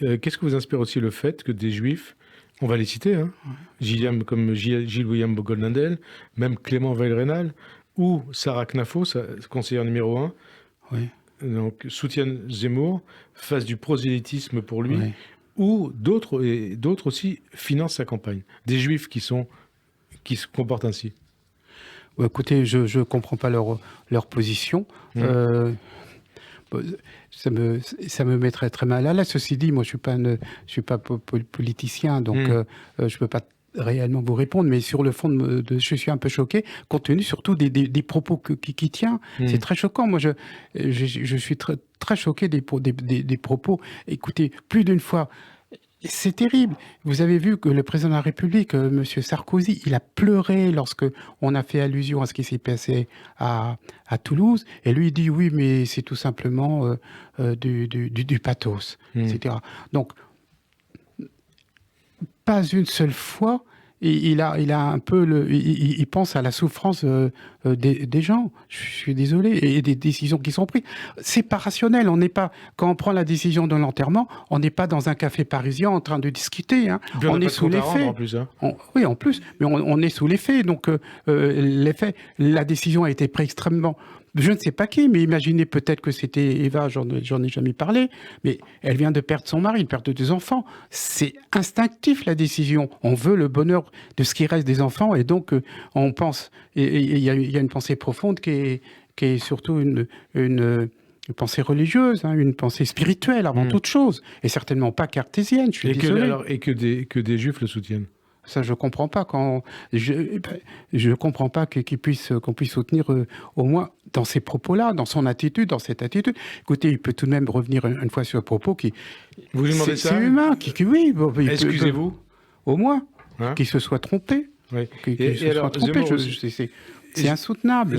qu'est-ce que vous inspire aussi le fait que des juifs, on va les citer, hein, comme Gilles William Goldnadel, même Clément Veil-Rénal, ou Sarah Knafo, conseillère numéro 1, Oui. donc soutiennent Zemmour, fassent du prosélytisme pour lui, Oui. ou d'autres aussi financent sa campagne. Des juifs qui se comportent ainsi. Écoutez, je ne comprends pas leur position. Ça me mettrait très mal à l'aise. Ceci dit, moi, je suis pas politicien, donc je ne peux pas réellement vous répondre. Mais sur le fond, je suis un peu choqué, compte tenu surtout des propos qui tient. C'est très choquant. Moi, je suis très, très choqué des propos. Écoutez, plus d'une fois. C'est terrible. Vous avez vu que le président de la République, M. Sarkozy, il a pleuré lorsque on a fait allusion à ce qui s'est passé à Toulouse. Et lui, il dit oui, mais c'est tout simplement du pathos, etc. Donc, pas une seule fois, il a un peu il pense à la souffrance des gens. Je suis désolé, et des décisions qui sont prises. C'est pas rationnel. On n'est pas, quand on prend la décision de l'enterrement, on n'est pas dans un café parisien en train de discuter. Hein. On est sous l'effet. En plus, hein. Oui, en plus, mais on est sous l'effet. Donc l'effet, la décision a été prise extrêmement. Je ne sais pas qui, mais imaginez peut-être que c'était Eva, j'en ai jamais parlé, mais elle vient de perdre son mari, de perdre 2 enfants. C'est instinctif, la décision. On veut le bonheur de ce qui reste des enfants, et donc on pense, et il y a une pensée profonde qui est surtout une pensée religieuse, hein, une pensée spirituelle avant toute chose, et certainement pas cartésienne, je suis désolé. Et que des juifs le soutiennent. Ça, je comprends pas. Je comprends pas qu'on puisse soutenir au moins dans ces propos-là, dans son attitude, dans cette attitude. Écoutez, il peut tout de même revenir une fois sur le propos qui. Vous lui demandez ça ? C'est humain. Oui. Excusez-vous. Au moins, qu'il se soit trompé. Oui. Qu'il se soit trompé. C'est insoutenable.